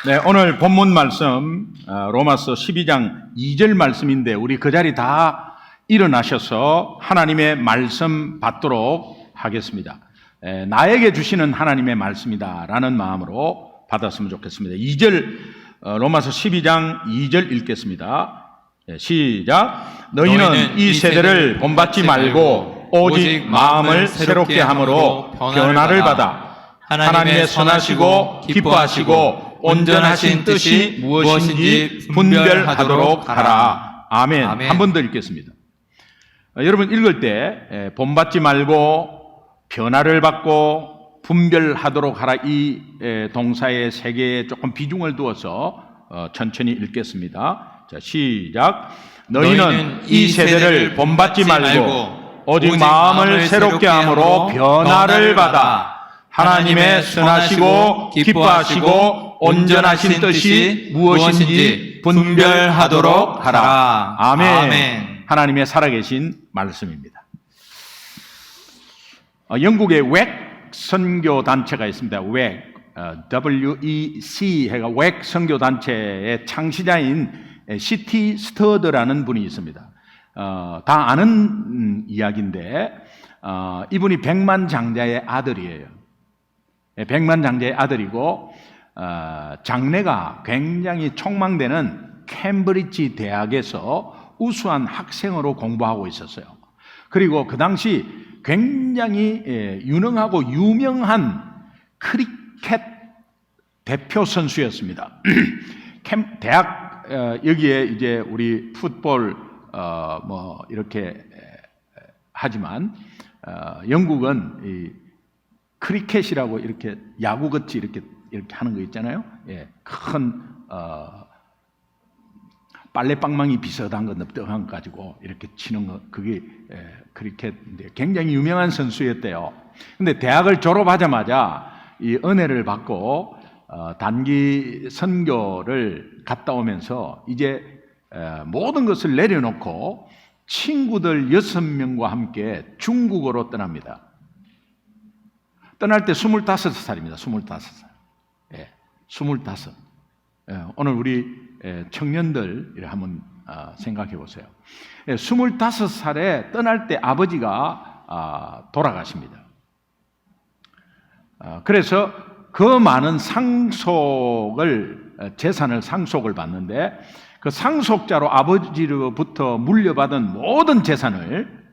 네, 오늘 본문 말씀 로마서 12장 2절 말씀인데 우리 그 자리 다 일어나셔서 하나님의 말씀 받도록 하겠습니다. 나에게 주시는 하나님의 말씀이다 라는 마음으로 받았으면 좋겠습니다. 2절 로마서 12장 2절 읽겠습니다. 시작. 너희는 이 세대를 본받지 말고 오직 마음을 새롭게 함으로 변화를 받아 하나님의 선하시고 기뻐하시고 온전하신 뜻이 무엇인지 분별하도록 하라. 아멘. 한 번 더 읽겠습니다. 여러분 읽을 때 본받지 말고 변화를 받고 분별하도록 하라 이 동사의 세 개에 조금 비중을 두어서 천천히 읽겠습니다. 자, 시작. 너희는 이 세대를 본받지 말고 오직 마음을 새롭게 함으로 변화를 받아 하나님의 선하시고 기뻐하시고 온전하신 뜻이 무엇인지 분별하도록 하라. 아멘. 아멘. 하나님의 살아계신 말씀입니다. 영국의 웩 선교 단체가 있습니다. 웩, WEC 해가 웩 선교 단체의 창시자인 C.T. 스터드라는 분이 있습니다. 다 아는 이야기인데 이분이 백만장자의 아들이에요. 백만장자의 아들이고 장래가 굉장히 촉망되는 캠브리지 대학에서 우수한 학생으로 공부하고 있었어요. 그리고 그 당시 굉장히 유능하고 유명한 크리켓 대표 선수였습니다. 대학 여기에 이제 우리 풋볼 뭐 이렇게 하지만 영국은 이 크리켓이라고 이렇게 야구같이 이렇게 하는 거 있잖아요. 예, 큰 빨래방망이 비슷한 거 납득한 거 가지고 이렇게 치는 거 그게 크리켓인데 굉장히 유명한 선수였대요. 근데 대학을 졸업하자마자 이 은혜를 받고 단기 선교를 갔다 오면서 이제 모든 것을 내려놓고 친구들 6명과 함께 중국으로 떠납니다. 떠날 때 25살입니다. 25살. 예, 25. 오늘 우리 청년들 한번 생각해 보세요. 25살에 떠날 때 아버지가 돌아가십니다. 그래서 그 많은 재산을 상속을 받는데 그 상속자로 아버지로부터 물려받은 모든 재산을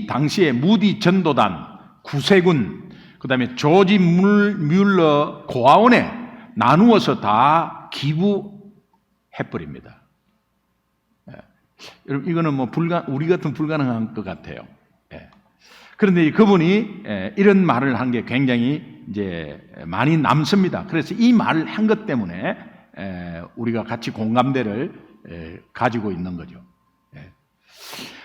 당시에 무디 전도단, 구세군, 그 다음에 조지 뮬러 고아원에 나누어서 다 기부해버립니다. 여러분, 이거는 뭐 우리 같은 불가능한 것 같아요. 그런데 그분이 이런 말을 한 게 굉장히 이제 많이 남습니다. 그래서 이 말을 한 것 때문에 우리가 같이 공감대를 가지고 있는 거죠.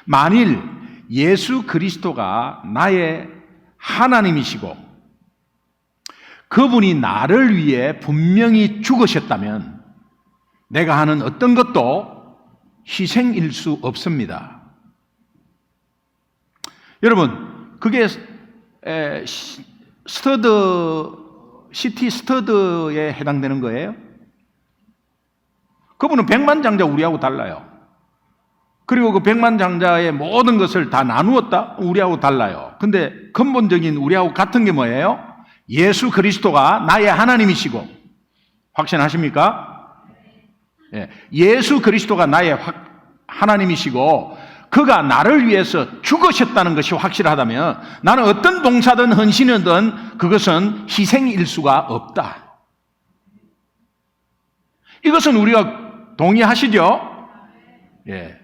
만일 예수 그리스도가 나의 하나님이시고 그분이 나를 위해 분명히 죽으셨다면 내가 하는 어떤 것도 희생일 수 없습니다. 여러분, 그게 C.T. 스터드에 해당되는 거예요. 그분은 백만장자 우리하고 달라요. 그리고 그 백만장자의 모든 것을 다 나누었다? 우리하고 달라요. 근데 근본적인 우리하고 같은 게 뭐예요? 예수 그리스도가 나의 하나님이시고, 확신하십니까? 예수 그리스도가 나의 하나님이시고 그가 나를 위해서 죽으셨다는 것이 확실하다면 나는 어떤 봉사든 헌신이든 그것은 희생일 수가 없다. 이것은 우리가 동의하시죠? 예.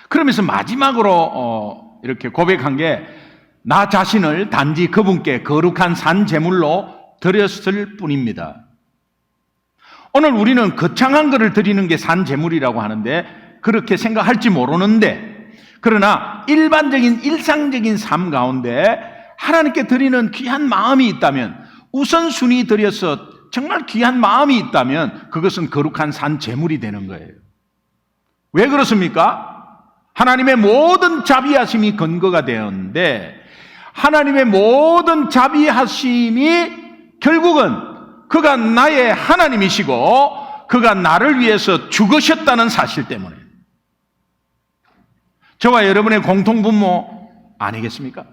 그러면서 마지막으로 이렇게 고백한 게 나 자신을 단지 그분께 거룩한 산 제물로 드렸을 뿐입니다. 오늘 우리는 거창한 것을 드리는 게 산 제물이라고 하는데 그렇게 생각할지 모르는데 그러나 일반적인 일상적인 삶 가운데 하나님께 드리는 귀한 마음이 있다면 우선순위 드려서 정말 귀한 마음이 있다면 그것은 거룩한 산 제물이 되는 거예요. 왜 그렇습니까? 하나님의 모든 자비하심이 근거가 되었는데 하나님의 모든 자비하심이 결국은 그가 나의 하나님이시고 그가 나를 위해서 죽으셨다는 사실 때문에. 저와 여러분의 공통분모 아니겠습니까?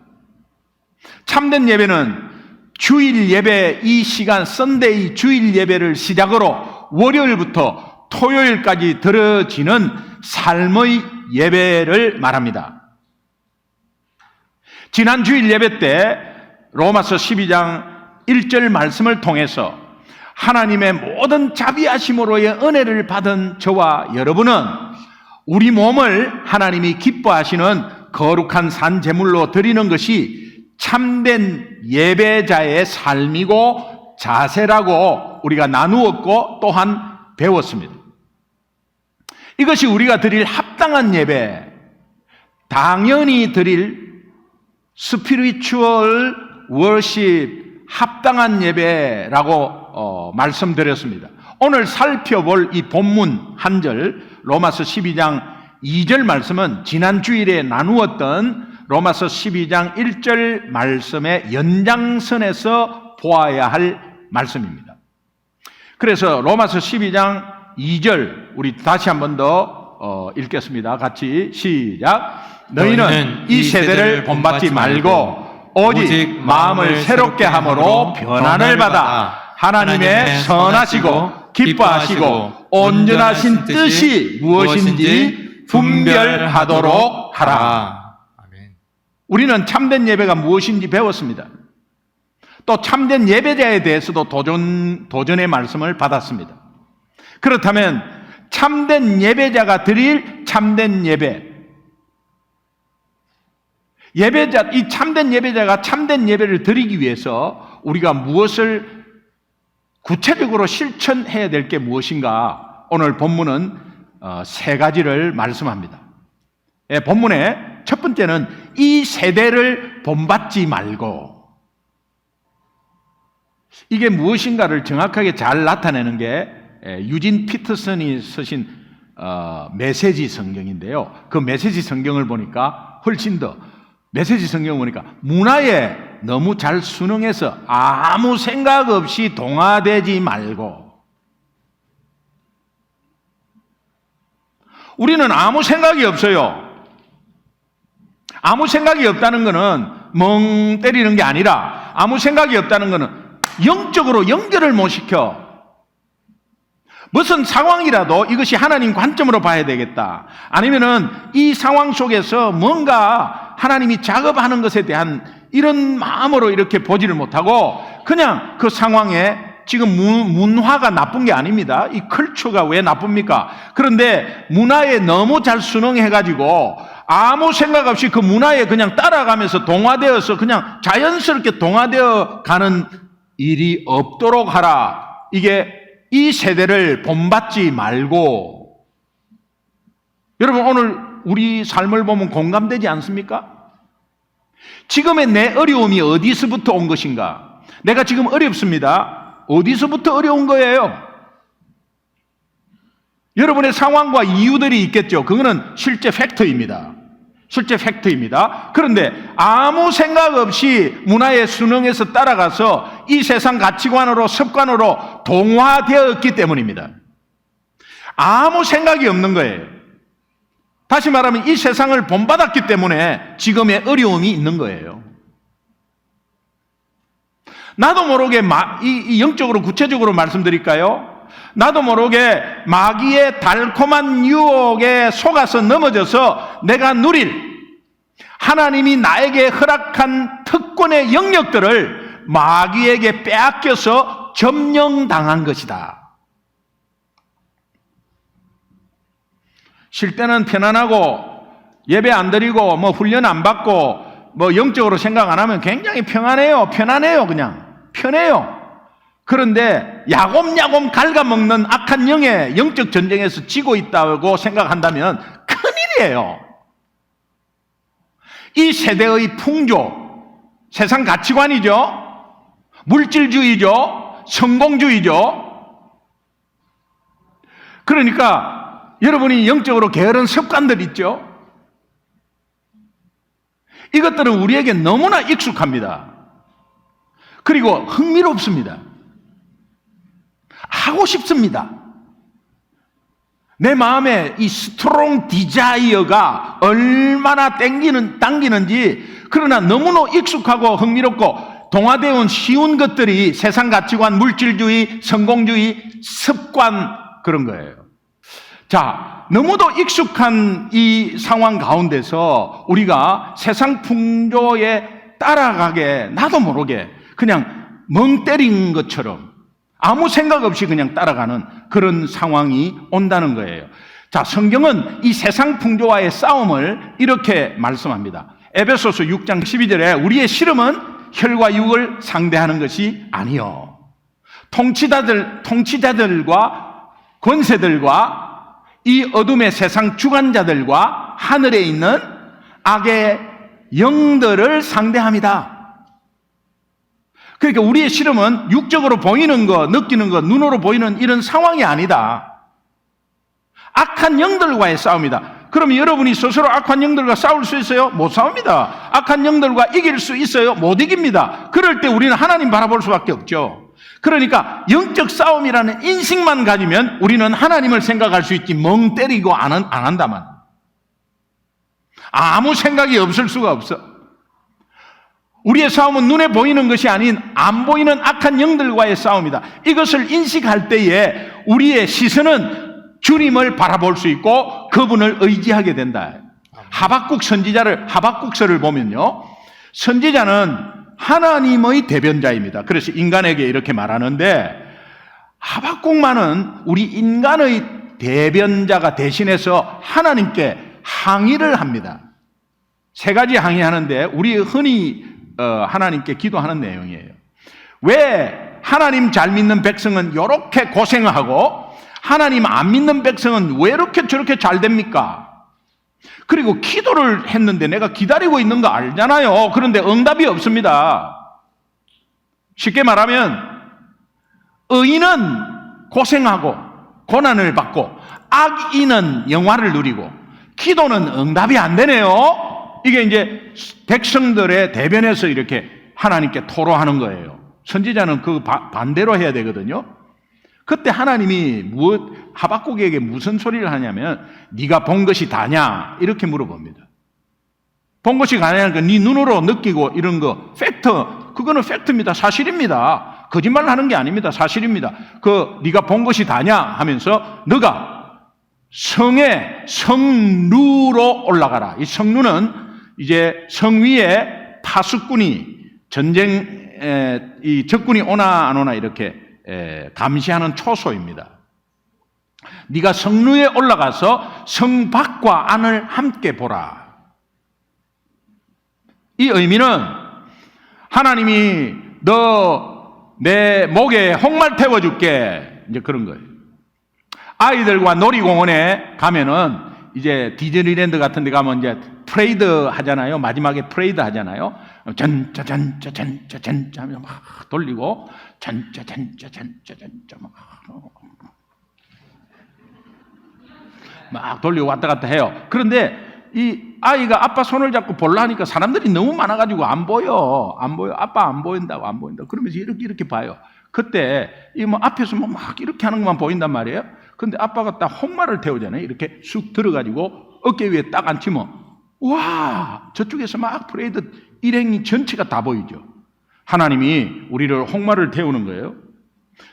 참된 예배는 주일 예배, 이 시간 썬데이 주일 예배를 시작으로 월요일부터 토요일까지 드려지는 삶의 예배를 말합니다. 지난 주일 예배 때 로마서 12장 1절 말씀을 통해서 하나님의 모든 자비하심으로의 은혜를 받은 저와 여러분은 우리 몸을 하나님이 기뻐하시는 거룩한 산 제물로 드리는 것이 참된 예배자의 삶이고 자세라고 우리가 나누었고 또한 배웠습니다. 이것이 우리가 드릴 합당한 예배, 당연히 드릴 스피리추얼 워십, 합당한 예배라고 말씀드렸습니다. 오늘 살펴볼 이 본문 한 절, 로마서 12장 2절 말씀은 지난 주일에 나누었던 로마서 12장 1절 말씀의 연장선에서 보아야 할 말씀입니다. 그래서 로마서 12장 2절 우리 다시 한 번 더 읽겠습니다. 같이 시작. 너희는 이 세대를 본받지 말고 오직 마음을 새롭게 함으로 변화를 받아 하나님의 선하시고 기뻐하시고 온전하신 뜻이 무엇인지 분별하도록 하라. 우리는 참된 예배가 무엇인지 배웠습니다. 또 참된 예배자에 대해서도 도전의 말씀을 받았습니다. 그렇다면 참된 예배자가 드릴 참된 예배, 이 참된 예배자가 참된 예배를 드리기 위해서 우리가 무엇을 구체적으로 실천해야 될 게 무엇인가? 오늘 본문은 세 가지를 말씀합니다. 본문의 첫 번째는 이 세대를 본받지 말고, 이게 무엇인가를 정확하게 잘 나타내는 게 유진 피터슨이 쓰신 메시지 성경인데요. 그 메시지 성경을 보니까 훨씬 더 메시지 성경을 보니까 문화에 너무 잘 순응해서 아무 생각 없이 동화되지 말고, 우리는 아무 생각이 없어요. 아무 생각이 없다는 것은 멍 때리는 게 아니라 아무 생각이 없다는 것은 영적으로 연결을 못 시켜. 무슨 상황이라도 이것이 하나님 관점으로 봐야 되겠다. 아니면은 이 상황 속에서 뭔가 하나님이 작업하는 것에 대한 이런 마음으로 이렇게 보지를 못하고 그냥 그 상황에 지금 문화가 나쁜 게 아닙니다. 이 컬처가 왜 나쁩니까? 그런데 문화에 너무 잘 순응해가지고 아무 생각 없이 그 문화에 그냥 따라가면서 동화되어서 그냥 자연스럽게 동화되어 가는 일이 없도록 하라. 이게 이 세대를 본받지 말고. 여러분, 오늘 우리 삶을 보면 공감되지 않습니까? 지금의 내 어려움이 어디서부터 온 것인가? 내가 지금 어렵습니다. 어디서부터 어려운 거예요? 여러분의 상황과 이유들이 있겠죠. 그거는 실제 팩트입니다. 실제 팩트입니다. 그런데 아무 생각 없이 문화에 순응해서 따라가서 이 세상 가치관으로 습관으로 동화되었기 때문입니다. 아무 생각이 없는 거예요. 다시 말하면 이 세상을 본받았기 때문에 지금의 어려움이 있는 거예요. 나도 모르게 영적으로 구체적으로 말씀드릴까요? 나도 모르게 마귀의 달콤한 유혹에 속아서 넘어져서 내가 누릴 하나님이 나에게 허락한 특권의 영역들을 마귀에게 빼앗겨서 점령당한 것이다. 쉴 때는 편안하고 예배 안 드리고 훈련 안 받고 영적으로 생각 안 하면 굉장히 편안해요. 그냥 편해요. 그런데 야곱야곱 갉아먹는 악한 영의 영적 전쟁에서 지고 있다고 생각한다면 큰일이에요. 이 세대의 풍조, 세상 가치관이죠. 물질주의죠. 성공주의죠. 그러니까 여러분이 영적으로 게으른 습관들 있죠. 이것들은 우리에게 너무나 익숙합니다. 그리고 흥미롭습니다. 하고 싶습니다. 내 마음에 이 스트롱 디자이어가 얼마나 당기는지, 그러나 너무나 익숙하고 흥미롭고 동화되어 온 쉬운 것들이 세상 가치관, 물질주의, 성공주의, 습관, 그런 거예요. 자, 너무도 익숙한 이 상황 가운데서 우리가 세상 풍조에 따라가게, 나도 모르게 그냥 멍 때린 것처럼 아무 생각 없이 그냥 따라가는 그런 상황이 온다는 거예요. 자, 성경은 이 세상 풍조와의 싸움을 이렇게 말씀합니다. 에베소서 6장 12절에 우리의 씨름은 혈과 육을 상대하는 것이 아니요, 통치자들과 권세들과 이 어둠의 세상 주관자들과 하늘에 있는 악의 영들을 상대합니다. 그러니까 우리의 씨름은 육적으로 보이는 거, 느끼는 거, 눈으로 보이는 이런 상황이 아니다. 악한 영들과의 싸움이다. 그러면 여러분이 스스로 악한 영들과 싸울 수 있어요? 못 싸웁니다. 악한 영들과 이길 수 있어요? 못 이깁니다. 그럴 때 우리는 하나님 바라볼 수밖에 없죠. 그러니까 영적 싸움이라는 인식만 가지면 우리는 하나님을 생각할 수 있지, 멍 때리고 안 한다만 아무 생각이 없을 수가 없어. 우리의 싸움은 눈에 보이는 것이 아닌 안 보이는 악한 영들과의 싸움이다. 이것을 인식할 때에 우리의 시선은 주님을 바라볼 수 있고 그분을 의지하게 된다. 하박국 하박국서를 보면요, 선지자는 하나님의 대변자입니다. 그래서 인간에게 이렇게 말하는데, 하박국만은 우리 인간의 대변자가 대신해서 하나님께 항의를 합니다. 세 가지 항의하는데 우리 흔히 하나님께 기도하는 내용이에요. 왜 하나님 잘 믿는 백성은 이렇게 고생하고 하나님 안 믿는 백성은 왜 이렇게 저렇게 잘 됩니까? 그리고 기도를 했는데 내가 기다리고 있는 거 알잖아요. 그런데 응답이 없습니다. 쉽게 말하면 의인은 고생하고 고난을 받고 악인은 영화를 누리고 기도는 응답이 안 되네요. 이게 이제 백성들의 대변에서 이렇게 하나님께 토로하는 거예요. 선지자는 그 반대로 해야 되거든요. 그때 하나님이 하박국에게 무슨 소리를 하냐면, 네가 본 것이 다냐? 이렇게 물어봅니다. 본 것이 다냐니까 네 눈으로 느끼고 이런 거, 팩트, 그거는 팩트입니다. 사실입니다. 거짓말 하는 게 아닙니다. 사실입니다. 네가 본 것이 다냐? 하면서 너가 성루로 올라가라. 이 성루는 이제 성 위에 파수꾼이 이 적군이 오나 안 오나 이렇게 감시하는 초소입니다. 네가 성루에 올라가서 성 밖과 안을 함께 보라. 이 의미는 하나님이 너 내 목에 홍말 태워줄게, 이제 그런 거예요. 아이들과 놀이공원에 가면은 이제 디즈니랜드 같은 데 가면 이제 프레이드 하잖아요. 마지막에 프레이드 하잖아요. 전짜전짜전짜전짜 하면 막 돌리고 전짜전짜전짜전짜 막 돌리고 왔다 갔다 해요. 그런데 이 아이가 아빠 손을 잡고 보려 하니까 사람들이 너무 많아가지고 안 보여. 아빠 안 보인다고. 그러면서 이렇게 봐요. 그때 이 앞에서 막 이렇게 하는 것만 보인단 말이에요. 근데 아빠가 딱 홍말을 태우잖아요. 이렇게 쑥 들어가지고 어깨 위에 딱 앉히면, 와, 저쪽에서 막 프레이드 일행이 전체가 다 보이죠. 하나님이 우리를 홍말을 태우는 거예요.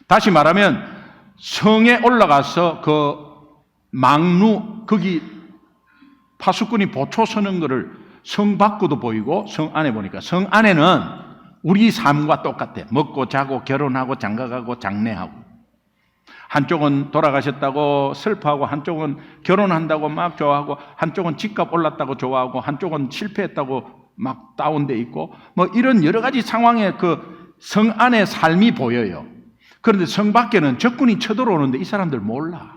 다시 말하면 성에 올라가서 그 망루, 거기 파수꾼이 보초 서는 거를 성 밖으로도 보이고 성 안에 보니까, 성 안에는 우리 삶과 똑같아. 먹고 자고 결혼하고 장가가고 장례하고, 한쪽은 돌아가셨다고 슬퍼하고, 한쪽은 결혼한다고 막 좋아하고, 한쪽은 집값 올랐다고 좋아하고, 한쪽은 실패했다고 막 다운돼 있고, 뭐 이런 여러 가지 상황에 그 성 안의 삶이 보여요. 그런데 성 밖에는 적군이 쳐들어오는데 이 사람들 몰라.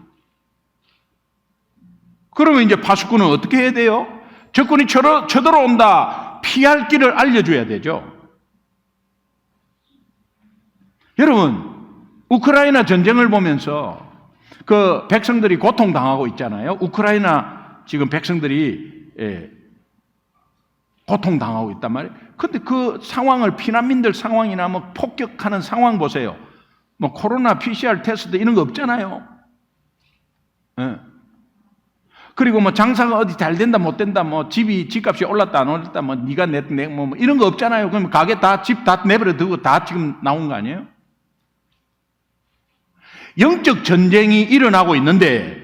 그러면 이제 파수꾼은 어떻게 해야 돼요? 적군이 쳐들어온다, 피할 길을 알려줘야 되죠. 여러분, 우크라이나 전쟁을 보면서 그 백성들이 고통당하고 있잖아요. 우크라이나 지금 백성들이 고통당하고 있단 말이에요. 근데 그 상황을 피난민들 상황이나 뭐 폭격하는 상황 보세요. 뭐 코로나 PCR 테스트 이런 거 없잖아요. 예. 그리고 뭐 장사가 어디 잘 된다 못 된다 뭐 집값이 올랐다 안 올랐다 뭐 네가 뭐 이런 거 없잖아요. 그럼 가게 다 집 다 내버려 두고 다 지금 나온 거 아니에요? 영적 전쟁이 일어나고 있는데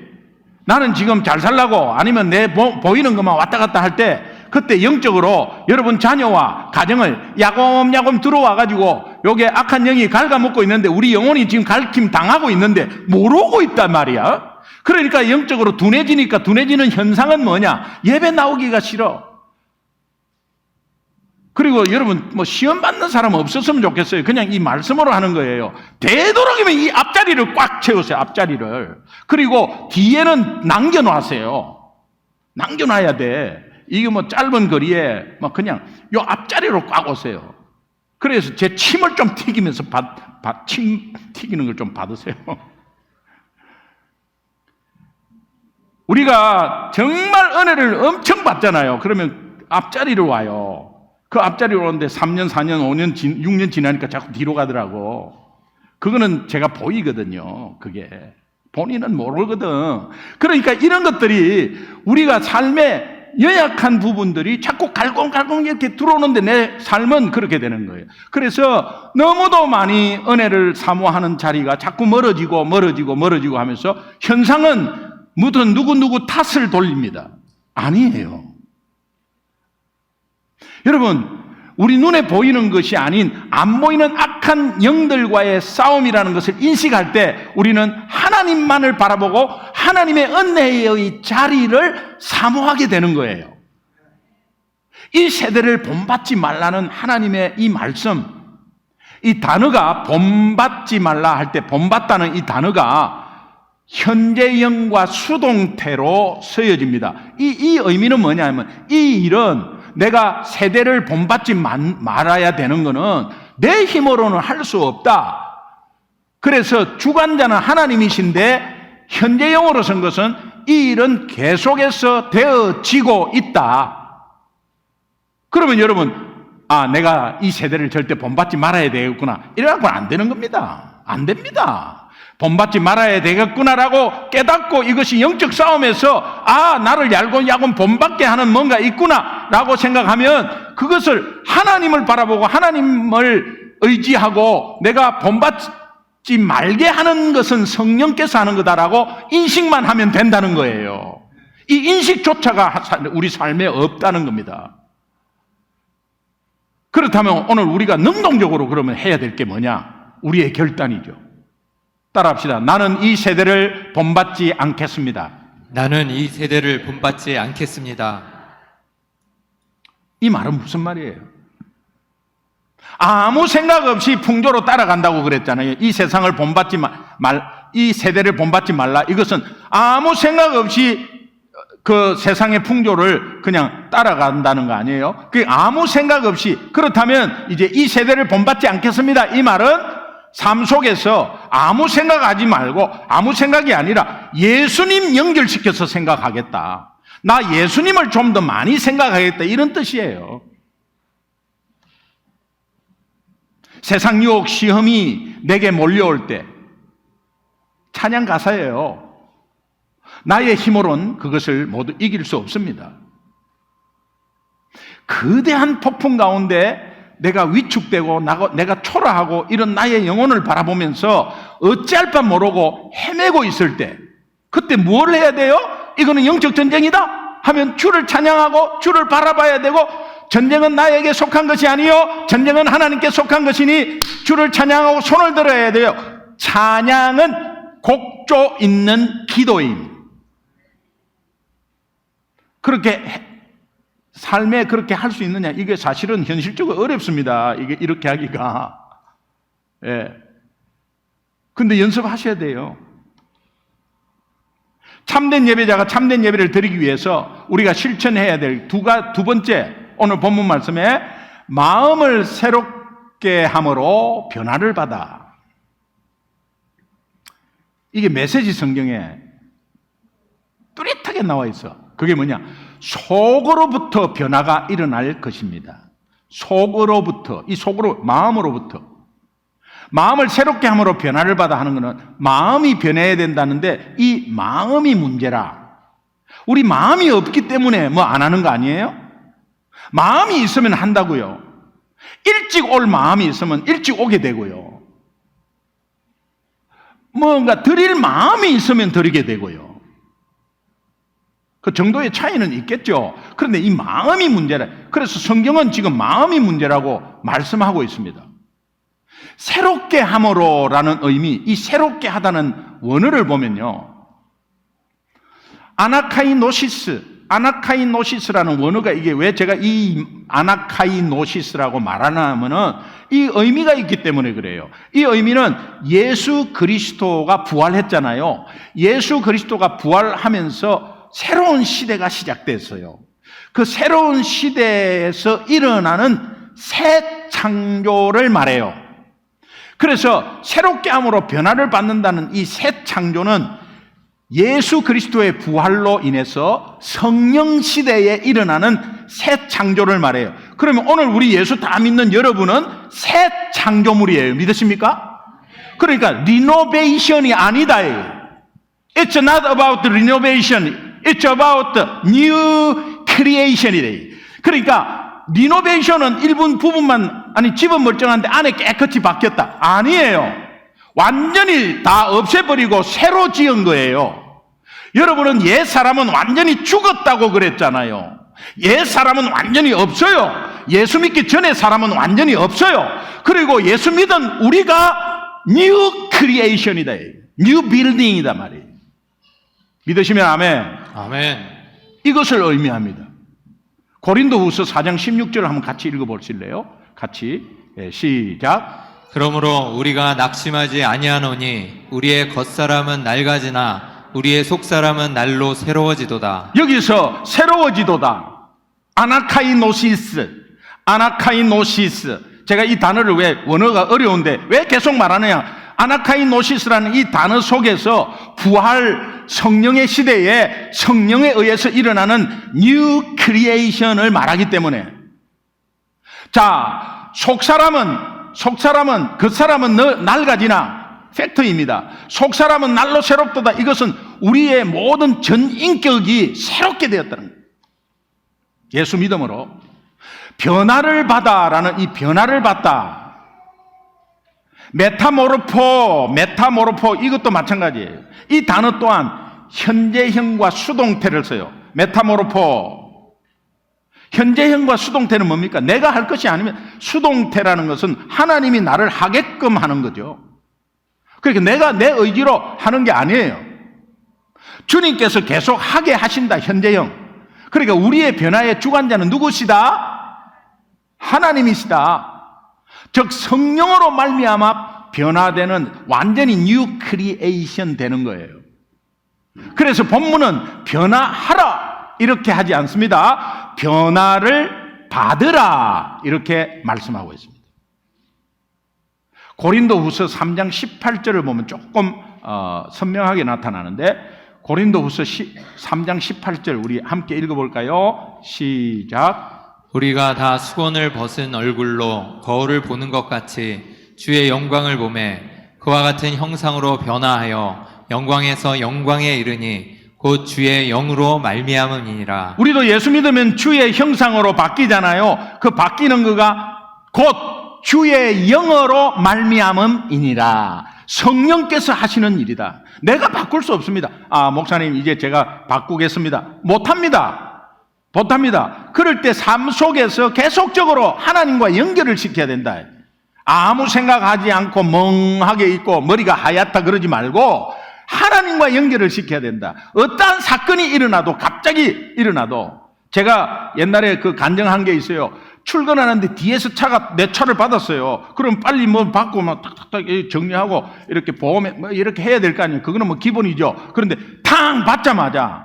나는 지금 잘 살라고 아니면 내 보이는 것만 왔다 갔다 할 때 그때 영적으로 여러분 자녀와 가정을 야곱야곱 들어와가지고 요게 악한 영이 갉아먹고 있는데 우리 영혼이 지금 갈킴 당하고 있는데 모르고 있단 말이야. 그러니까 영적으로 둔해지니까 둔해지는 현상은 뭐냐? 예배 나오기가 싫어. 그리고 여러분 뭐 시험 받는 사람 없었으면 좋겠어요. 그냥 이 말씀으로 하는 거예요. 되도록이면 이 앞자리를 꽉 채우세요. 앞자리를. 그리고 뒤에는 남겨놓으세요. 남겨놔야 돼. 이게 뭐 짧은 거리에 뭐 그냥 요 앞자리로 꽉 오세요. 그래서 제 침을 좀 튀기면서 침 튀기는 걸 좀 받으세요. 우리가 정말 은혜를 엄청 받잖아요. 그러면 앞자리로 와요. 그 앞자리로 오는데 3년, 4년, 5년, 6년 지나니까 자꾸 뒤로 가더라고. 그거는 제가 보이거든요. 그게. 본인은 모르거든. 그러니까 이런 것들이 우리가 삶에 연약한 부분들이 자꾸 갈공갈공 이렇게 들어오는데 내 삶은 그렇게 되는 거예요. 그래서 너무도 많이 은혜를 사모하는 자리가 자꾸 멀어지고 하면서 현상은 무슨 누구 탓을 돌립니다. 아니에요. 여러분, 우리 눈에 보이는 것이 아닌 안 보이는 악한 영들과의 싸움이라는 것을 인식할 때 우리는 하나님만을 바라보고 하나님의 은혜의 자리를 사모하게 되는 거예요. 이 세대를 본받지 말라는 하나님의 이 말씀, 이 단어가 본받지 말라 할 때 본받다는 이 단어가 현재형과 수동태로 쓰여집니다. 이 의미는 뭐냐면 이 일은 내가 세대를 본받지 말아야 되는 것은 내 힘으로는 할 수 없다. 그래서 주관자는 하나님이신데 현재형으로 쓴 것은 이 일은 계속해서 되어지고 있다. 그러면 여러분, 내가 이 세대를 절대 본받지 말아야 되겠구나. 이래갖고는 안 되는 겁니다. 안 됩니다. 본받지 말아야 되겠구나라고 깨닫고 이것이 영적 싸움에서 나를 야곱 본받게 하는 뭔가 있구나라고 생각하면 그것을 하나님을 바라보고 하나님을 의지하고 내가 본받지 말게 하는 것은 성령께서 하는 거다라고 인식만 하면 된다는 거예요. 이 인식조차가 우리 삶에 없다는 겁니다. 그렇다면 오늘 우리가 능동적으로 그러면 해야 될 게 뭐냐? 우리의 결단이죠. 따라합시다. 나는 이 세대를 본받지 않겠습니다. 나는 이 세대를 본받지 않겠습니다. 이 말은 무슨 말이에요? 아무 생각 없이 풍조로 따라간다고 그랬잖아요. 이 세상을 본받지 이 세대를 본받지 말라. 이것은 아무 생각 없이 그 세상의 풍조를 그냥 따라간다는 거 아니에요? 그 아무 생각 없이 그렇다면 이제 이 세대를 본받지 않겠습니다. 이 말은 삶 속에서 아무 생각하지 말고 아무 생각이 아니라 예수님 연결시켜서 생각하겠다. 나 예수님을 좀 더 많이 생각하겠다. 이런 뜻이에요. 세상 유혹 시험이 내게 몰려올 때 찬양 가사예요. 나의 힘으로는 그것을 모두 이길 수 없습니다. 거대한 폭풍 가운데 내가 위축되고 내가 초라하고 이런 나의 영혼을 바라보면서 어찌할 바 모르고 헤매고 있을 때 그때 뭘 해야 돼요? 이거는 영적 전쟁이다 하면 주를 찬양하고 주를 바라봐야 되고 전쟁은 나에게 속한 것이 아니요 전쟁은 하나님께 속한 것이니 주를 찬양하고 손을 들어야 돼요. 찬양은 곡조 있는 기도입니다. 그렇게 삶에 그렇게 할 수 있느냐? 이게 사실은 현실적으로 어렵습니다. 이게 이렇게 하기가. 예. 근데 연습하셔야 돼요. 참된 예배자가 참된 예배를 드리기 위해서 우리가 실천해야 될 두 번째, 오늘 본문 말씀에 마음을 새롭게 함으로 변화를 받아. 이게 메시지 성경에 뚜렷하게 나와 있어. 그게 뭐냐? 속으로부터 변화가 일어날 것입니다. 속으로부터, 이 속으로, 마음으로부터. 마음을 새롭게 함으로 변화를 받아 하는 것은 마음이 변해야 된다는데 이 마음이 문제라. 우리 마음이 없기 때문에 뭐 안 하는 거 아니에요? 마음이 있으면 한다고요. 일찍 올 마음이 있으면 일찍 오게 되고요. 뭔가 드릴 마음이 있으면 드리게 되고요. 그 정도의 차이는 있겠죠. 그런데 이 마음이 문제라. 그래서 성경은 지금 마음이 문제라고 말씀하고 있습니다. 새롭게 함으로라는 의미, 이 새롭게 하다는 원어를 보면요. 아나카이노시스라는 원어가 이게 왜 제가 이 아나카이노시스라고 말하냐면은 이 의미가 있기 때문에 그래요. 이 의미는 예수 그리스도가 부활했잖아요. 예수 그리스도가 부활하면서 새로운 시대가 시작됐어요. 그 새로운 시대에서 일어나는 새 창조를 말해요. 그래서 새롭게 함으로 변화를 받는다는 이 새 창조는 예수 그리스도의 부활로 인해서 성령 시대에 일어나는 새 창조를 말해요. 그러면 오늘 우리 예수 다 믿는 여러분은 새 창조물이에요. 믿으십니까? 그러니까 리노베이션이 아니다. It's not about renovation. It's about new creation이래. 그러니까 리노베이션은 일부 부분만, 아니 집은 멀쩡한데 안에 깨끗이 바뀌었다. 아니에요. 완전히 다 없애버리고 새로 지은 거예요. 여러분은 옛 사람은 완전히 죽었다고 그랬잖아요. 옛 사람은 완전히 없어요. 예수 믿기 전에 사람은 완전히 없어요. 그리고 예수 믿은 우리가 뉴 크리에이션이다. 뉴 빌딩이다 말이에요. 믿으시면 아멘. 아멘. 이것을 의미합니다. 고린도후서 4장 16절을 한번 같이 읽어보실래요? 같이 시작. 그러므로 우리가 낙심하지 아니하노니 우리의 겉사람은 낡아지나 우리의 속사람은 날로 새로워지도다. 여기서 새로워지도다. 아나카이노시스. 제가 이 단어를 왜 원어가 어려운데 왜 계속 말하느냐? 아나카이노시스라는 이 단어 속에서 부활 성령의 시대에 성령에 의해서 일어나는 뉴 크리에이션을 말하기 때문에, 자, 속사람은 겉사람은 낡아지나 팩트입니다. 속사람은 날로 새롭도다. 이것은 우리의 모든 전 인격이 새롭게 되었다는 거예요. 예수 믿음으로 변화를 받아라는 이 변화를 받다. 메타모르포 이것도 마찬가지예요. 이 단어 또한 현재형과 수동태를 써요. 메타모르포. 현재형과 수동태는 뭡니까? 내가 할 것이 아니면, 수동태라는 것은 하나님이 나를 하게끔 하는 거죠. 그러니까 내가 내 의지로 하는 게 아니에요. 주님께서 계속 하게 하신다. 현재형. 그러니까 우리의 변화의 주관자는 누구시다? 하나님이시다. 즉 성령으로 말미암아 변화되는 완전히 뉴 크리에이션 되는 거예요. 그래서 본문은 변화하라 이렇게 하지 않습니다. 변화를 받으라 이렇게 말씀하고 있습니다. 고린도후서 3장 18절을 보면 조금 선명하게 나타나는데, 고린도후서 3장 18절 우리 함께 읽어볼까요? 시작. 우리가 다 수건을 벗은 얼굴로 거울을 보는 것 같이 주의 영광을 보매 그와 같은 형상으로 변화하여 영광에서 영광에 이르니 곧 주의 영으로 말미암음이니라. 우리도 예수 믿으면 주의 형상으로 바뀌잖아요. 그 바뀌는 거가 곧 주의 영으로 말미암음이니라. 성령께서 하시는 일이다. 내가 바꿀 수 없습니다. 목사님 이제 제가 바꾸겠습니다. 못합니다. 그럴 때 삶 속에서 계속적으로 하나님과 연결을 시켜야 된다. 아무 생각하지 않고 멍하게 있고 머리가 하얗다 그러지 말고 하나님과 연결을 시켜야 된다. 어떠한 사건이 일어나도, 갑자기 일어나도, 제가 옛날에 그 간증한 게 있어요. 출근하는데 뒤에서 차가 내 차를 받았어요. 그럼 빨리 뭐 받고 막 탁탁탁 정리하고 이렇게 보험에 뭐 이렇게 해야 될 거 아니에요. 그거는 뭐 기본이죠. 그런데 탕 받자마자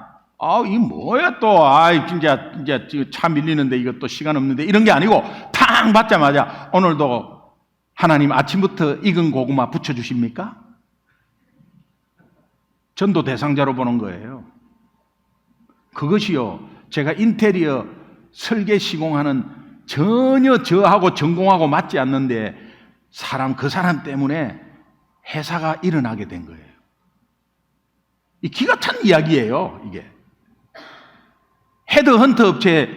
이 뭐야 또, 진짜 차 밀리는데 이것도 시간 없는데 이런 게 아니고 탕 받자마자 오늘도 하나님 아침부터 익은 고구마 붙여주십니까? 전도 대상자로 보는 거예요. 그것이요, 제가 인테리어 설계 시공하는 전혀 저하고 전공하고 맞지 않는데 그 사람 때문에 회사가 일어나게 된 거예요. 이 기가 찬 이야기예요, 이게. 헤드헌터 업체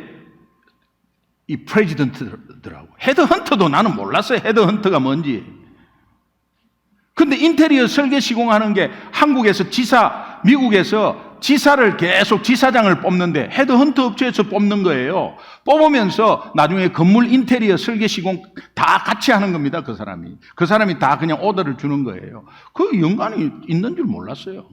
이 프레지던트더라고. 헤드헌터도 나는 몰랐어요. 헤드헌터가 뭔지. 근데 인테리어 설계 시공하는 게 한국에서 미국에서 지사를 계속 지사장을 뽑는데 헤드헌터 업체에서 뽑는 거예요. 뽑으면서 나중에 건물 인테리어 설계 시공 다 같이 하는 겁니다, 그 사람이. 그 사람이 다 그냥 오더를 주는 거예요. 그 연관이 있는 줄 몰랐어요.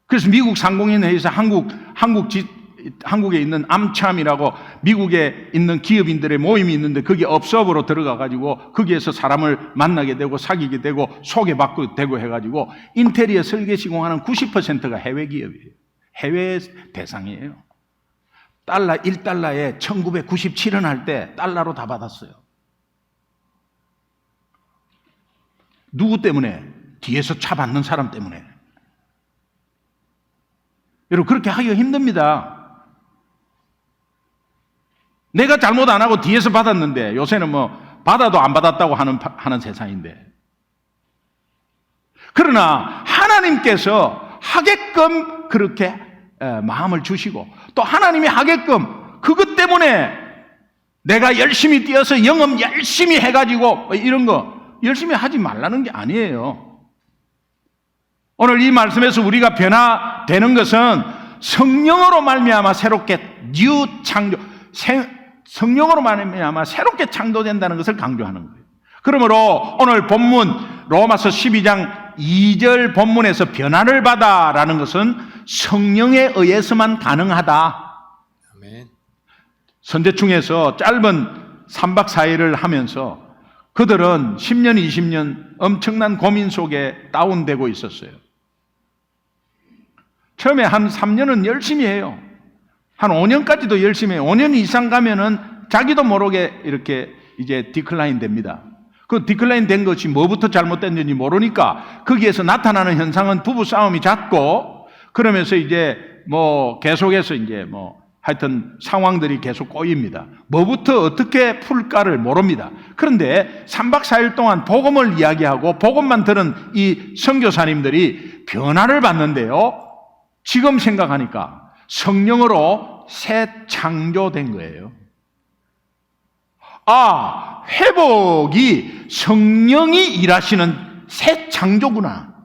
그래서 미국 상공인회의에서 한국에 있는 암참이라고 미국에 있는 기업인들의 모임이 있는데 거기 업소업으로 들어가가지고 거기에서 사람을 만나게 되고 사귀게 되고 소개받고 되고 해가지고 인테리어 설계 시공하는 90%가 해외 기업이에요. 해외 대상이에요. 달러 1달러에 1997원 할 때 달러로 다 받았어요. 누구 때문에? 뒤에서 차 받는 사람 때문에. 여러분, 그렇게 하기가 힘듭니다. 내가 잘못 안 하고 뒤에서 받았는데 요새는 받아도 안 받았다고 하는 세상인데. 그러나 하나님께서 하게끔 그렇게 마음을 주시고 또 하나님이 하게끔 그것 때문에 내가 열심히 뛰어서 영업 열심히 해가지고 이런 거 열심히 하지 말라는 게 아니에요. 오늘 이 말씀에서 우리가 변화되는 것은 성령으로 말미암아 새롭게 뉴 창조, 성령으로 말미암아 새롭게 창조된다는 것을 강조하는 거예요. 그러므로 오늘 본문 로마서 12장 2절 본문에서 변화를 받아라는 것은 성령에 의해서만 가능하다. 아멘. 선대충에서 짧은 3박 4일을 하면서 그들은 10년, 20년 엄청난 고민 속에 다운되고 있었어요. 처음에 한 3년은 열심히 해요. 한 5년까지도 열심히 해요. 5년 이상 가면은 자기도 모르게 이렇게 이제 디클라인 됩니다. 그 디클라인 된 것이 뭐부터 잘못됐는지 모르니까 거기에서 나타나는 현상은 부부 싸움이 잦고 그러면서 이제 계속해서 이제 하여튼 상황들이 계속 꼬입니다. 뭐부터 어떻게 풀까를 모릅니다. 그런데 3박 4일 동안 복음을 이야기하고 복음만 들은 이 선교사님들이 변화를 받는데요. 지금 생각하니까 성령으로 새 창조된 거예요. 회복이 성령이 일하시는 새 창조구나.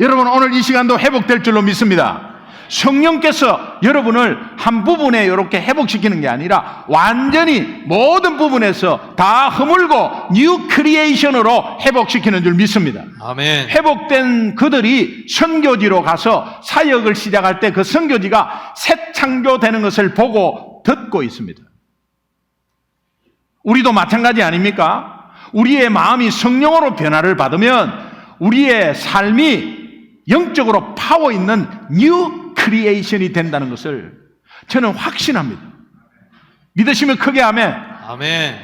여러분, 오늘 이 시간도 회복될 줄로 믿습니다. 성령께서 여러분을 한 부분에 이렇게 회복시키는 게 아니라 완전히 모든 부분에서 다 허물고 뉴 크리에이션으로 회복시키는 줄 믿습니다. 아멘. 회복된 그들이 선교지로 가서 사역을 시작할 때 그 선교지가 새 창조되는 것을 보고 듣고 있습니다. 우리도 마찬가지 아닙니까? 우리의 마음이 성령으로 변화를 받으면 우리의 삶이 영적으로 파워 있는 뉴 크리에이션이 된다는 것을 저는 확신합니다. 믿으시면 크게 아멘. 아멘.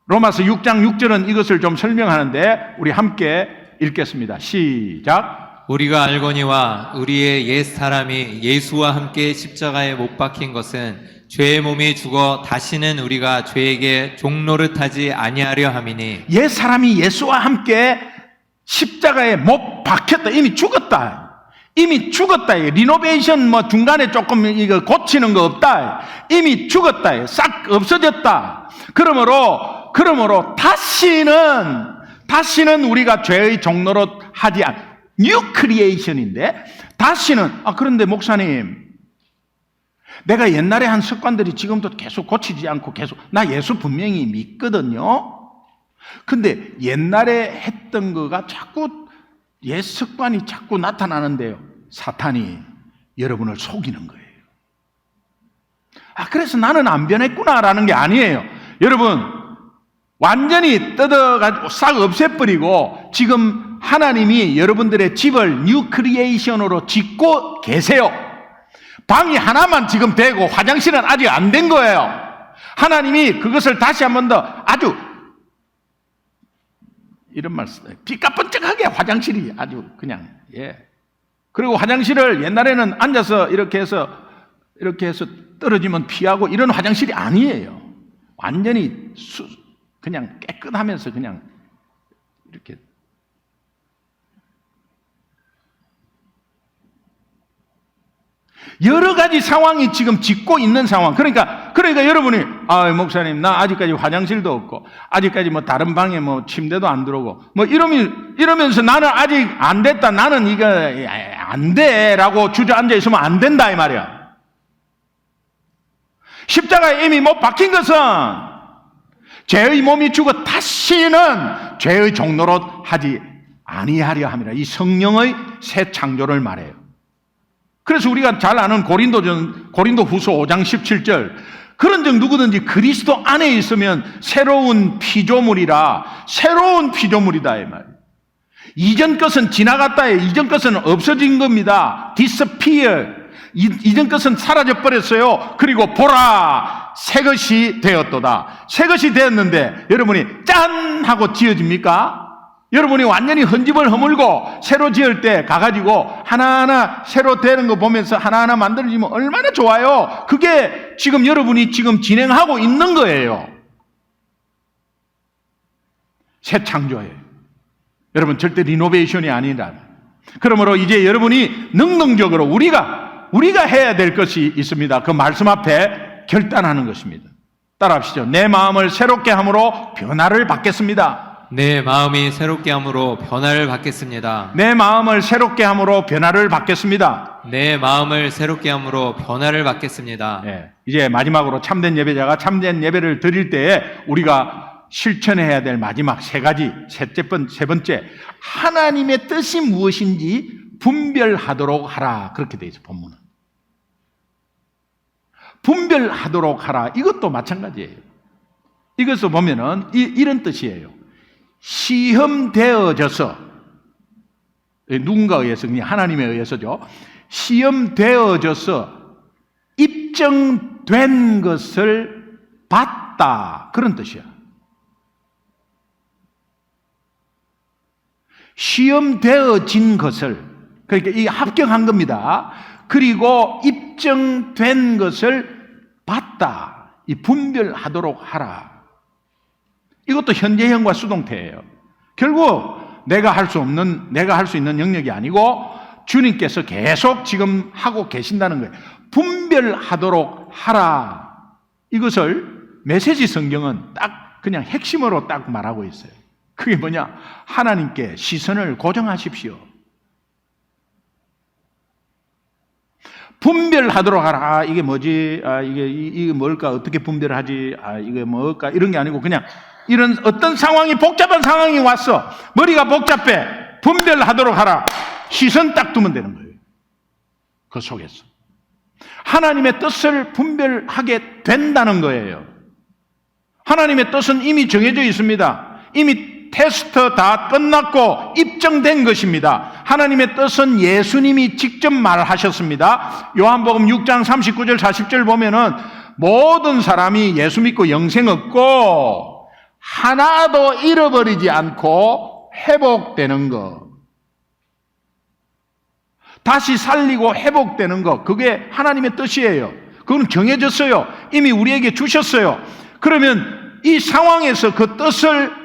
로마서 6장 6절은 이것을 좀 설명하는데 우리 함께 읽겠습니다. 시작. 우리가 알거니와 우리의 옛 사람이 예수와 함께 십자가에 못 박힌 것은 죄의 몸이 죽어 다시는 우리가 죄에게 종노릇하지 아니하려 함이니. 옛 사람이 예수와 함께 십자가에 못 박혔다. 이미 죽었다. 이미 죽었다. 리노베이션 중간에 조금 이거 고치는 거 없다. 이미 죽었다. 싹 없어졌다. 그러므로 다시는 우리가 죄의 종노릇 하지 않. 뉴 크리에이션인데 다시는 그런데 목사님, 내가 옛날에 한 습관들이 지금도 계속 고치지 않고 나 예수 분명히 믿거든요. 근데 옛날에 했던 거가 자꾸 옛 습관이 자꾸 나타나는데요. 사탄이 여러분을 속이는 거예요. 그래서 나는 안 변했구나라는 게 아니에요. 여러분, 완전히 뜯어가지고 싹 없애버리고 지금 하나님이 여러분들의 집을 뉴 크리에이션으로 짓고 계세요. 방이 하나만 지금 되고 화장실은 아직 안 된 거예요. 하나님이 그것을 다시 한 번 더 아주 이런 말씀, 삐까뻔쩍하게 화장실이 아주 그냥, 그리고 화장실을 옛날에는 앉아서 이렇게 해서 떨어지면 피하고 이런 화장실이 아니에요. 완전히 그냥 깨끗하면서 그냥 이렇게. 여러 가지 상황이 지금 짓고 있는 상황. 그러니까 여러분이, 목사님, 나 아직까지 화장실도 없고, 아직까지 뭐 다른 방에 뭐 침대도 안 들어오고, 뭐 이러면서 나는 아직 안 됐다. 나는 이거 안 돼. 라고 주저앉아 있으면 안 된다. 이 말이야. 십자가에 이미 못 박힌 것은 죄의 몸이 죽어 다시는 죄의 종노릇 하지 아니하려 함이라. 이 성령의 새 창조를 말해요. 그래서 우리가 잘 아는 고린도후서 5장 17절, 그런즉 누구든지 그리스도 안에 있으면 새로운 피조물이다 이 말. 이전 것은 지나갔다에 이전 것은 없어진 겁니다. disappear. 이전 것은 사라져 버렸어요. 그리고 보라, 새 것이 되었도다. 새 것이 되었는데 여러분이 짠 하고 지어집니까? 여러분이 완전히 헌집을 허물고 새로 지을 때 가가지고 하나하나 새로 되는 거 보면서 하나하나 만들어지면 얼마나 좋아요. 그게 지금 여러분이 지금 진행하고 있는 거예요. 새 창조예요. 여러분, 절대 리노베이션이 아니라. 그러므로 이제 여러분이 능동적으로 우리가 해야 될 것이 있습니다. 그 말씀 앞에 결단하는 것입니다. 따라합시죠. 내 마음을 새롭게 함으로 변화를 받겠습니다. 내 마음이 새롭게 함으로 변화를 받겠습니다. 내 마음을 새롭게 함으로 변화를 받겠습니다. 내 마음을 새롭게 함으로 변화를 받겠습니다. 네, 이제 마지막으로 참된 예배자가 참된 예배를 드릴 때에 우리가 실천해야 될 마지막 세 가지, 세 번째, 하나님의 뜻이 무엇인지 분별하도록 하라. 그렇게 되어 있어요, 본문은. 분별하도록 하라. 이것도 마찬가지예요. 이것을 보면은 이런 뜻이에요. 시험되어져서, 누군가에 의해서, 그냥 하나님에 의해서죠. 시험되어져서 입증된 것을 봤다. 그런 뜻이야. 시험되어진 것을, 그러니까 이 합격한 겁니다. 그리고 입증된 것을 봤다. 이 분별하도록 하라. 이것도 현재형과 수동태예요. 결국 내가 할 수 있는 영역이 아니고 주님께서 계속 지금 하고 계신다는 거예요. 분별하도록 하라. 이것을 메시지 성경은 딱 그냥 핵심으로 딱 말하고 있어요. 그게 뭐냐? 하나님께 시선을 고정하십시오. 분별하도록 하라. 이게 뭐지? 이게 뭘까? 어떻게 분별하지? 이게 뭘까? 이런 게 아니고 그냥 이런 어떤 상황이, 복잡한 상황이 왔어. 머리가 복잡해. 분별하도록 하라. 시선 딱 두면 되는 거예요. 그 속에서. 하나님의 뜻을 분별하게 된다는 거예요. 하나님의 뜻은 이미 정해져 있습니다. 이미 테스트 다 끝났고 입증된 것입니다. 하나님의 뜻은 예수님이 직접 말하셨습니다. 요한복음 6장 39절 40절 보면은 모든 사람이 예수 믿고 영생 얻고 하나도 잃어버리지 않고 회복되는 것, 다시 살리고 회복되는 것, 그게 하나님의 뜻이에요. 그건 정해졌어요. 이미 우리에게 주셨어요. 그러면 이 상황에서 그 뜻을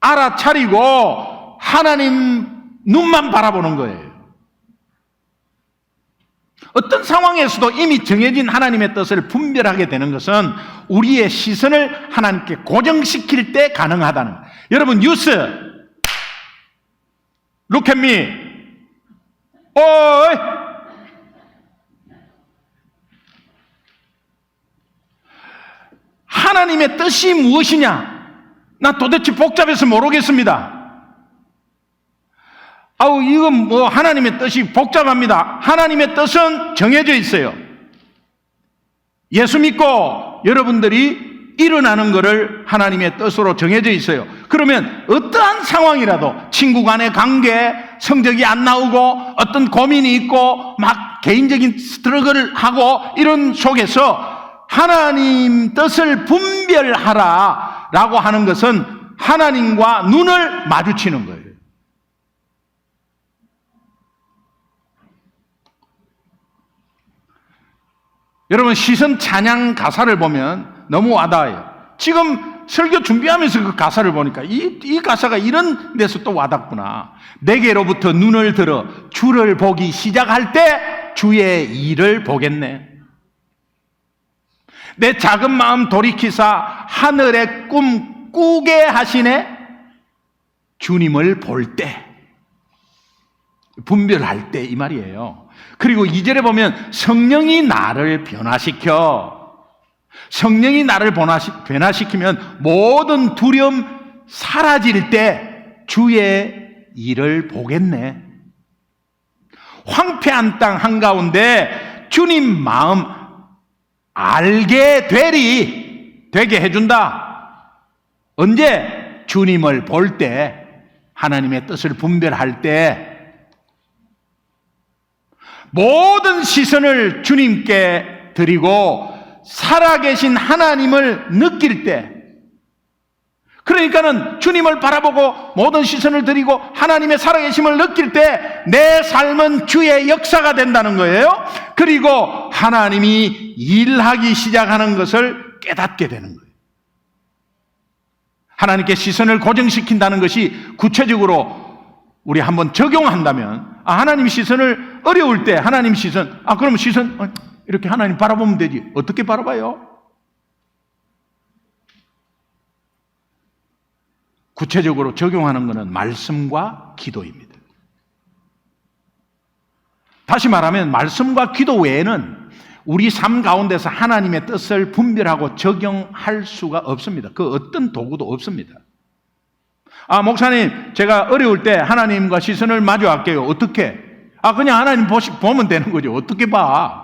알아차리고 하나님 눈만 바라보는 거예요. 어떤 상황에서도 이미 정해진 하나님의 뜻을 분별하게 되는 것은 우리의 시선을 하나님께 고정시킬 때 가능하다는 거예요. 여러분, 뉴스 Look at me. 어이! 하나님의 뜻이 무엇이냐? 나 도대체 복잡해서 모르겠습니다. 이건 뭐 하나님의 뜻이 복잡합니다. 하나님의 뜻은 정해져 있어요. 예수 믿고 여러분들이 일어나는 것을 하나님의 뜻으로 정해져 있어요. 그러면 어떠한 상황이라도 친구 간의 관계, 성적이 안 나오고 어떤 고민이 있고 막 개인적인 스트러글을 하고 이런 속에서 하나님 뜻을 분별하라 라고 하는 것은 하나님과 눈을 마주치는 거예요. 여러분, 시선 찬양 가사를 보면 너무 와닿아요. 지금 설교 준비하면서 그 가사를 보니까 이 가사가 이런 데서 또 와닿구나. 내게로부터 눈을 들어 주를 보기 시작할 때 주의 일을 보겠네. 내 작은 마음 돌이키사 하늘의 꿈 꾸게 하시네. 주님을 볼 때, 분별할 때 이 말이에요. 그리고 2절에 보면 성령이 나를 변화시켜. 성령이 나를 변화시키면 모든 두려움 사라질 때 주의 일을 보겠네. 황폐한 땅 한가운데 주님 마음 알게 되게 해준다. 언제? 주님을 볼 때, 하나님의 뜻을 분별할 때, 모든 시선을 주님께 드리고 살아계신 하나님을 느낄 때, 그러니까는 주님을 바라보고 모든 시선을 드리고 하나님의 살아계심을 느낄 때 내 삶은 주의 역사가 된다는 거예요. 그리고 하나님이 일하기 시작하는 것을 깨닫게 되는 거예요. 하나님께 시선을 고정시킨다는 것이 구체적으로 우리 한번 적용한다면, 하나님 시선을 어려울 때 하나님 시선, 그럼 시선 이렇게 하나님 바라보면 되지. 어떻게 바라봐요? 구체적으로 적용하는 것은 말씀과 기도입니다. 다시 말하면 말씀과 기도 외에는 우리 삶 가운데서 하나님의 뜻을 분별하고 적용할 수가 없습니다. 그 어떤 도구도 없습니다. 목사님, 제가 어려울 때 하나님과 시선을 마주할게요. 어떻게? 그냥 하나님 보면 되는 거죠. 어떻게 봐?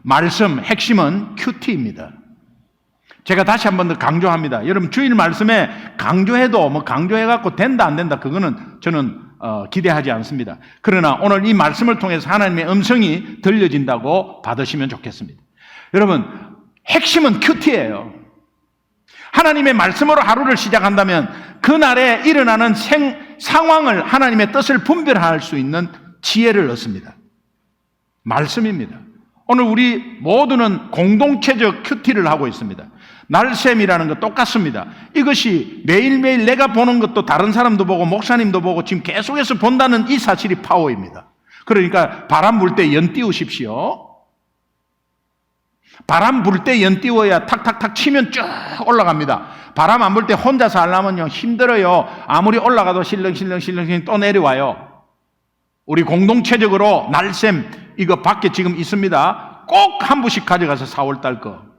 말씀 핵심은 큐티입니다. 제가 다시 한 번 더 강조합니다. 여러분, 주일 말씀에 강조해도 강조해갖고 된다 안 된다 그거는 저는 기대하지 않습니다. 그러나 오늘 이 말씀을 통해서 하나님의 음성이 들려진다고 받으시면 좋겠습니다. 여러분, 핵심은 큐티예요. 하나님의 말씀으로 하루를 시작한다면 그날에 일어나는 상황을 하나님의 뜻을 분별할 수 있는 지혜를 얻습니다. 말씀입니다. 오늘 우리 모두는 공동체적 큐티를 하고 있습니다. 날샘이라는 거 똑같습니다. 이것이 매일매일 내가 보는 것도 다른 사람도 보고 목사님도 보고 지금 계속해서 본다는 이 사실이 파워입니다. 그러니까 바람 불 때 연 띄우십시오. 바람 불 때 연 띄워야 탁탁탁 치면 쭉 올라갑니다. 바람 안 불 때 혼자서 하려면요 힘들어요. 아무리 올라가도 실렁실렁 또 내려와요. 우리 공동체적으로 날샘 이거 밖에 지금 있습니다. 꼭 한 부씩 가져가서 4월달 거.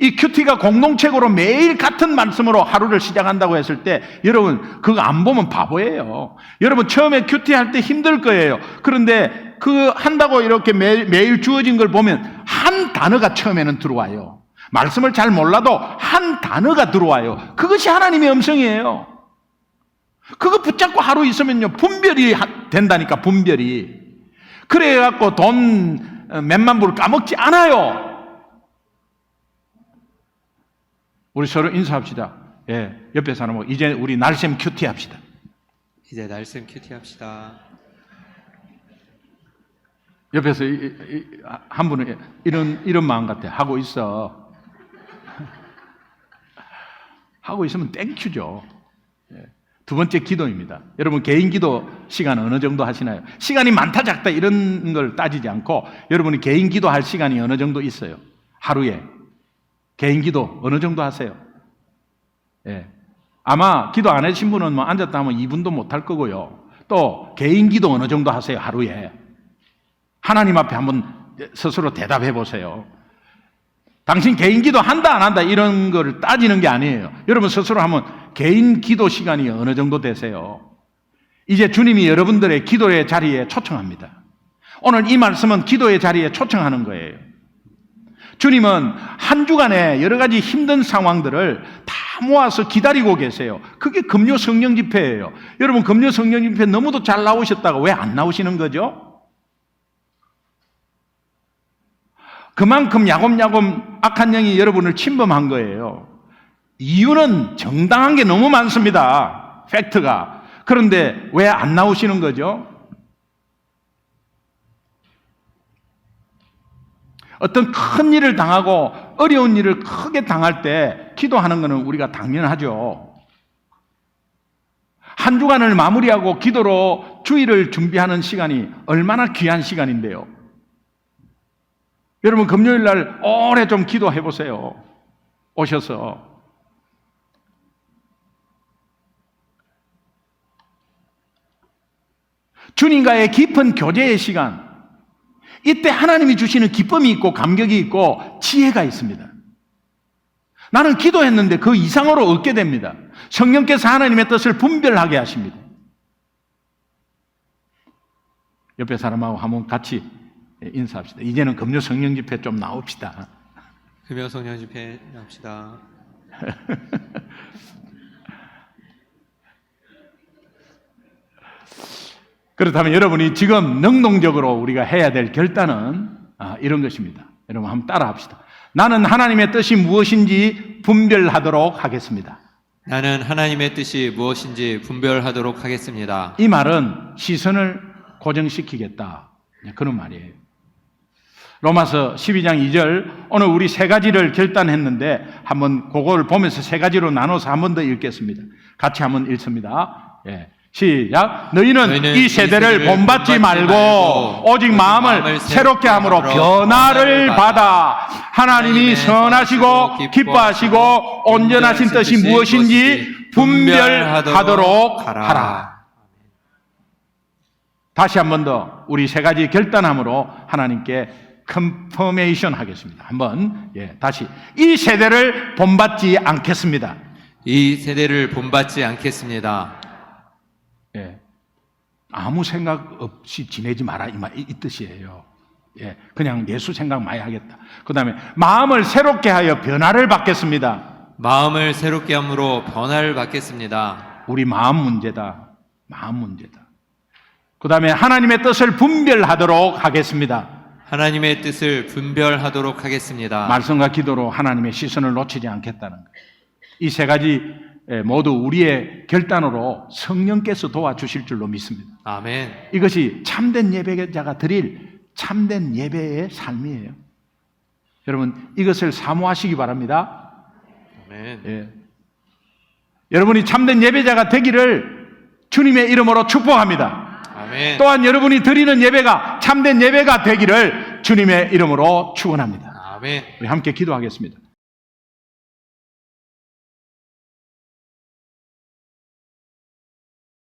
이 큐티가 공동체적으로 매일 같은 말씀으로 하루를 시작한다고 했을 때 여러분 그거 안 보면 바보예요. 여러분 처음에 큐티 할 때 힘들 거예요. 그런데 그 한다고 이렇게 매일 주어진 걸 보면 한 단어가 처음에는 들어와요. 말씀을 잘 몰라도 한 단어가 들어와요. 그것이 하나님의 음성이에요. 그거 붙잡고 하루 있으면요 분별이 된다니까. 분별이. 그래갖고 돈 몇만 불 까먹지 않아요. 우리 서로 인사합시다. 예, 옆에 사람하고 이제 우리 날샘 큐티 합시다. 이제 날샘 큐티 합시다. 옆에서 한 분은 이런 마음 같아. 하고 있어. 하고 있으면 땡큐죠. 예. 두 번째 기도입니다. 여러분 개인 기도 시간 어느 정도 하시나요? 시간이 많다 작다 이런 걸 따지지 않고 여러분이 개인 기도할 시간이 어느 정도 있어요. 하루에. 개인 기도 어느 정도 하세요? 예. 아마 기도 안 하신 분은 앉았다 하면 2분도 못 할 거고요. 또 개인 기도 어느 정도 하세요? 하루에. 하나님 앞에 한번 스스로 대답해 보세요. 당신 개인 기도 한다 안 한다 이런 거를 따지는 게 아니에요. 여러분 스스로 한번 개인 기도 시간이 어느 정도 되세요? 이제 주님이 여러분들의 기도의 자리에 초청합니다. 오늘 이 말씀은 기도의 자리에 초청하는 거예요. 주님은 한 주간에 여러 가지 힘든 상황들을 다 모아서 기다리고 계세요. 그게 금요 성령 집회예요. 여러분 금요 성령 집회 너무도 잘 나오셨다가 왜 안 나오시는 거죠? 그만큼 야곱야곱 악한 영이 여러분을 침범한 거예요. 이유는 정당한 게 너무 많습니다. 팩트가. 그런데 왜 안 나오시는 거죠? 어떤 큰 일을 당하고 어려운 일을 크게 당할 때 기도하는 것은 우리가 당연하죠. 한 주간을 마무리하고 기도로 주일을 준비하는 시간이 얼마나 귀한 시간인데요. 여러분 금요일 날 오래 좀 기도해 보세요. 오셔서. 주님과의 깊은 교제의 시간, 이때 하나님이 주시는 기쁨이 있고 감격이 있고 지혜가 있습니다. 나는 기도했는데 그 이상으로 얻게 됩니다. 성령께서 하나님의 뜻을 분별하게 하십니다. 옆에 사람하고 한번 같이 인사합시다. 이제는 금요 성령 집회 좀 나옵시다. 금요 성령 집회 합시다. 그렇다면 여러분이 지금 능동적으로 우리가 해야 될 결단은 이런 것입니다. 여러분 한번 따라합시다. 나는 하나님의 뜻이 무엇인지 분별하도록 하겠습니다. 나는 하나님의 뜻이 무엇인지 분별하도록 하겠습니다. 이 말은 시선을 고정시키겠다, 그런 말이에요. 로마서 12장 2절, 오늘 우리 세 가지를 결단했는데 한번 그걸 보면서 세 가지로 나눠서 한 번 더 읽겠습니다. 같이 한번 읽습니다. 시작. 너희는 이 세대를 본받지 말고 오직 마음을 새롭게 함으로 변화를 받아 하나님이 선하시고 기뻐하시고 온전하신 뜻이 무엇인지 분별하도록 하라. 다시 한 번 더 우리 세 가지 결단함으로 하나님께 컨퍼메이션 하겠습니다. 한번 다시. 이 세대를 본받지 않겠습니다. 이 세대를 본받지 않겠습니다. 아무 생각 없이 지내지 마라, 이 뜻이에요. 그냥 예수 생각 많이 하겠다. 그 다음에 마음을 새롭게 하여 변화를 받겠습니다. 마음을 새롭게 함으로 변화를 받겠습니다. 우리 마음 문제다. 마음 문제다. 그 다음에 하나님의 뜻을 분별하도록 하겠습니다. 하나님의 뜻을 분별하도록 하겠습니다. 말씀과 기도로 하나님의 시선을 놓치지 않겠다는 거예요. 이 세 가지 모두 우리의 결단으로 성령께서 도와주실 줄로 믿습니다. 아멘. 이것이 참된 예배자가 드릴 참된 예배의 삶이에요. 여러분 이것을 사모하시기 바랍니다. 아멘. 여러분이 참된 예배자가 되기를 주님의 이름으로 축복합니다. 아멘. 또한 여러분이 드리는 예배가 참된 예배가 되기를 주님의 이름으로 축원합니다. 아멘. 우리 함께 기도하겠습니다.